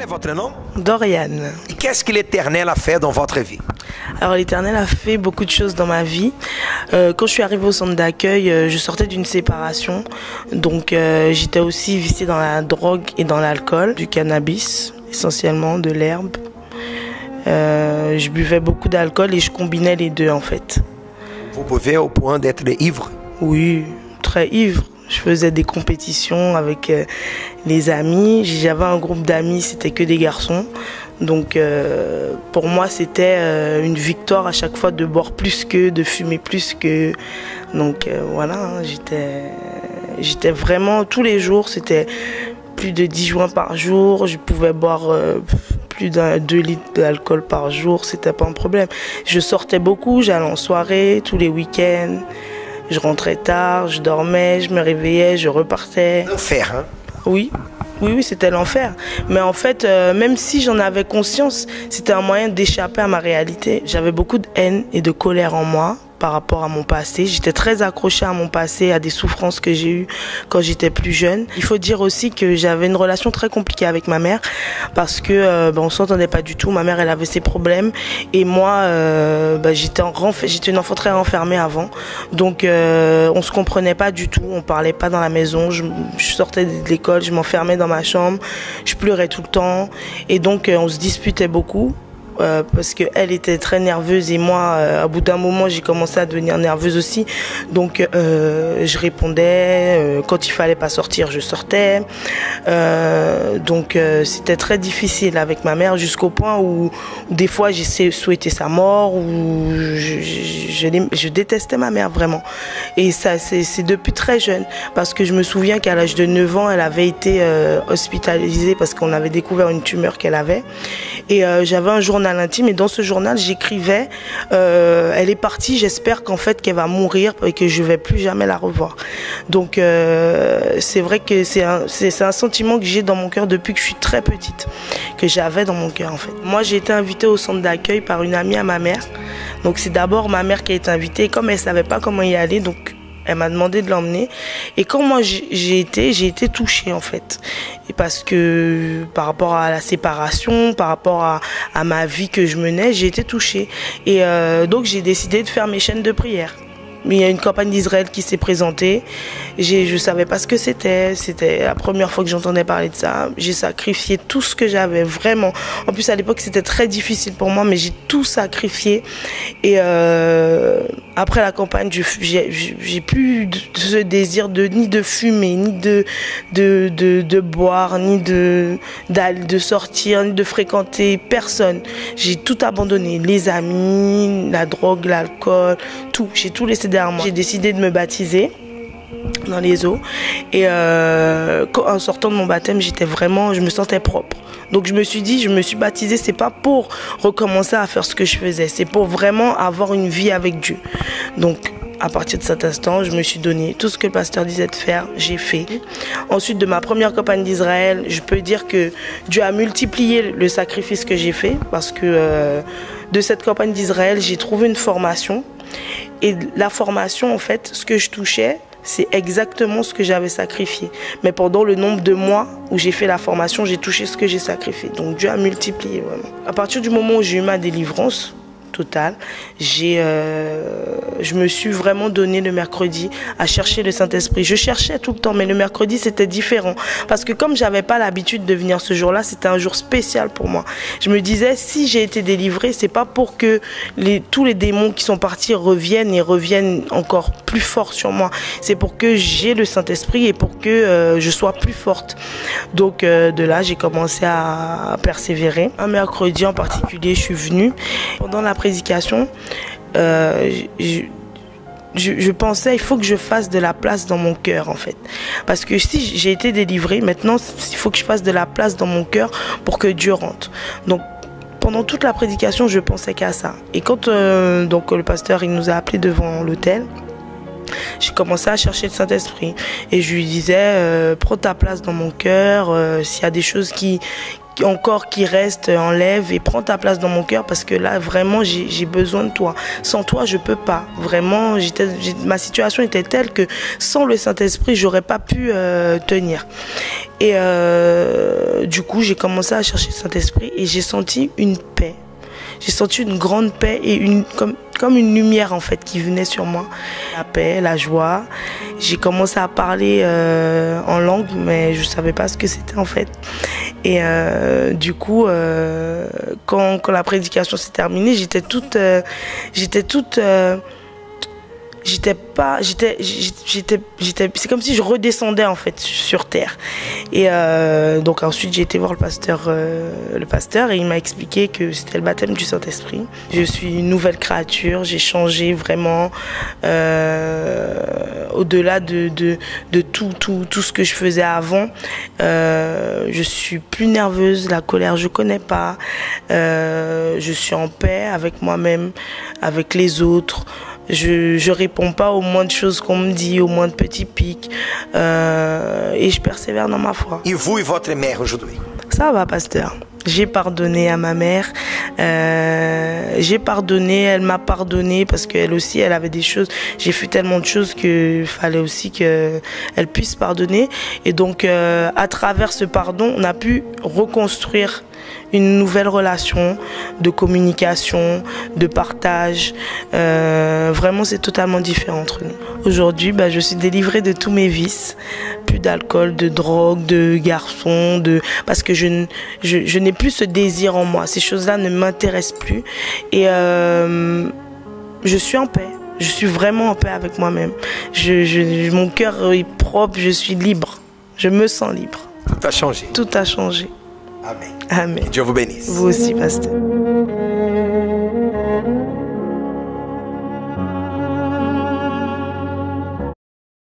est votre nom? Doriane. Et qu'est-ce que l'Éternel a fait dans votre vie? Alors l'Éternel a fait beaucoup de choses dans ma vie. Quand je suis arrivée au centre d'accueil, je sortais d'une séparation. Donc j'étais aussi viciée dans la drogue et dans l'alcool, du cannabis, essentiellement de l'herbe. Je buvais beaucoup d'alcool et je combinais les deux en fait. Vous buvez au point d'être ivre? Oui, très ivre. Je faisais des compétitions avec les amis. J'avais un groupe d'amis, c'était que des garçons. Donc pour moi, c'était une victoire à chaque fois de boire plus que, de fumer plus que. Donc voilà, hein, j'étais vraiment tous les jours, c'était plus de 10 joints par jour. Je pouvais boire plus de 2 litres d'alcool par jour, c'était pas un problème. Je sortais beaucoup, j'allais en soirée tous les week-ends. Je rentrais tard, je dormais, je me réveillais, je repartais. L'enfer, hein? Oui, c'était l'enfer. Mais en fait, même si j'en avais conscience, c'était un moyen d'échapper à ma réalité. J'avais beaucoup de haine et de colère en moi par rapport à mon passé. J'étais très accrochée à mon passé, à des souffrances que j'ai eues quand j'étais plus jeune. Il faut dire aussi que j'avais une relation très compliquée avec ma mère parce que on s'entendait pas du tout. Ma mère, elle avait ses problèmes et moi, j'étais une enfant très renfermée avant. Donc on se comprenait pas du tout, on parlait pas dans la maison. Je sortais de l'école, je m'enfermais dans ma chambre, je pleurais tout le temps et donc on se disputait beaucoup. Parce qu'elle était très nerveuse et moi, à bout d'un moment, j'ai commencé à devenir nerveuse aussi. Donc, je répondais. Quand il fallait pas sortir, je sortais. Donc, c'était très difficile avec ma mère jusqu'au point où des fois, j'ai souhaité sa mort ou je détestais ma mère vraiment. Et ça, c'est depuis très jeune. Parce que je me souviens qu'à l'âge de 9 ans, elle avait été hospitalisée parce qu'on avait découvert une tumeur qu'elle avait. Et j'avais un journal intime et dans ce journal j'écrivais elle est partie, j'espère qu'en fait qu'elle va mourir et que je vais plus jamais la revoir. Donc c'est vrai que c'est un sentiment que j'ai dans mon cœur depuis que je suis très petite, que j'avais dans mon cœur en fait. Moi j'ai été invitée au centre d'accueil par une amie à ma mère. Donc c'est d'abord ma mère qui a été invitée, comme elle savait pas comment y aller, donc elle m'a demandé de l'emmener. Et quand moi j'ai été touchée en fait. Et parce que par rapport à la séparation, par rapport à ma vie que je menais, j'ai été touchée. Et donc j'ai décidé de faire mes chaînes de prière. Mais il y a une campagne d'Israël qui s'est présentée. Je savais pas ce que c'était. C'était la première fois que j'entendais parler de ça. J'ai sacrifié tout ce que j'avais, vraiment. En plus, à l'époque, c'était très difficile pour moi, mais j'ai tout sacrifié. Et après la campagne, j'ai plus ce désir ni de fumer, ni de boire, ni de sortir, ni de fréquenter personne. J'ai tout abandonné. Les amis, la drogue, l'alcool, tout. J'ai tout laissé derrière moi. J'ai décidé de me baptiser dans les eaux et en sortant de mon baptême, je me sentais propre. Donc je me suis dit, je me suis baptisée, c'est pas pour recommencer à faire ce que je faisais, c'est pour vraiment avoir une vie avec Dieu. Donc à partir de cet instant, je me suis donné tout ce que le pasteur disait de faire, j'ai fait. Ensuite, de ma première campagne d'Israël, je peux dire que Dieu a multiplié le sacrifice que j'ai fait parce que de cette campagne d'Israël, j'ai trouvé une formation. Et la formation, en fait, ce que je touchais, c'est exactement ce que j'avais sacrifié. Mais pendant le nombre de mois où j'ai fait la formation, j'ai touché ce que j'ai sacrifié. Donc Dieu a multiplié vraiment. À partir du moment où j'ai eu ma délivrance totale, je me suis vraiment donné le mercredi à chercher le Saint-Esprit. Je cherchais tout le temps, mais le mercredi c'était différent. Parce que comme j'avais pas l'habitude de venir ce jour-là, c'était un jour spécial pour moi. Je me disais, si j'ai été délivrée, c'est pas pour que tous les démons qui sont partis reviennent encore plus fort sur moi. C'est pour que j'ai le Saint-Esprit et pour que je sois plus forte. Donc de là, j'ai commencé à persévérer. Un mercredi en particulier, je suis venue. Pendant la prédication, je pensais il faut que je fasse de la place dans mon cœur en fait. Parce que si j'ai été délivrée, maintenant il faut que je fasse de la place dans mon cœur pour que Dieu rentre. Donc pendant toute la prédication, je pensais qu'à ça. Et quand donc le pasteur il nous a appelés devant l'autel, j'ai commencé à chercher le Saint-Esprit. Et je lui disais, prends ta place dans mon cœur, s'il y a des choses qui restent, enlève et prends ta place dans mon cœur parce que là vraiment j'ai besoin de toi. Sans toi je peux pas. Vraiment ma situation était telle que sans le Saint-Esprit j'aurais pas pu tenir. Et du coup, j'ai commencé à chercher le Saint-Esprit et j'ai senti une paix. J'ai senti une grande paix et comme une lumière en fait qui venait sur moi. La paix, la joie. J'ai commencé à parler en langue, mais je ne savais pas ce que c'était en fait. Et du coup, quand la prédication s'est terminée, c'est comme si je redescendais en fait sur terre. Et donc ensuite j'ai été voir le pasteur et il m'a expliqué que c'était le baptême du Saint-Esprit. Je suis une nouvelle créature, j'ai changé vraiment au-delà de tout ce que je faisais avant. Je suis plus nerveuse, la colère je connais pas. Je suis en paix avec moi-même, avec les autres. Je réponds pas aux moindres choses qu'on me dit, aux moindres petits pics, et je persévère dans ma foi. Et vous et votre mère aujourd'hui? Ça va, pasteur. J'ai pardonné à ma mère, j'ai pardonné, elle m'a pardonné parce qu'elle aussi, elle avait des choses. J'ai fait tellement de choses qu'il fallait aussi qu'elle puisse pardonner. Et donc, à travers ce pardon, on a pu reconstruire une nouvelle relation de communication, de partage. Vraiment, c'est totalement différent entre nous. Aujourd'hui, je suis délivrée de tous mes vices. Plus d'alcool, de drogue, de garçons, parce que je n'ai plus ce désir en moi. Ces choses-là ne m'intéressent plus. Et je suis en paix. Je suis vraiment en paix avec moi-même. Mon cœur est propre, je suis libre. Je me sens libre. Tout a changé. Tout a changé. Amen. Amen. Dieu vous bénisse. Vous aussi, pasteur.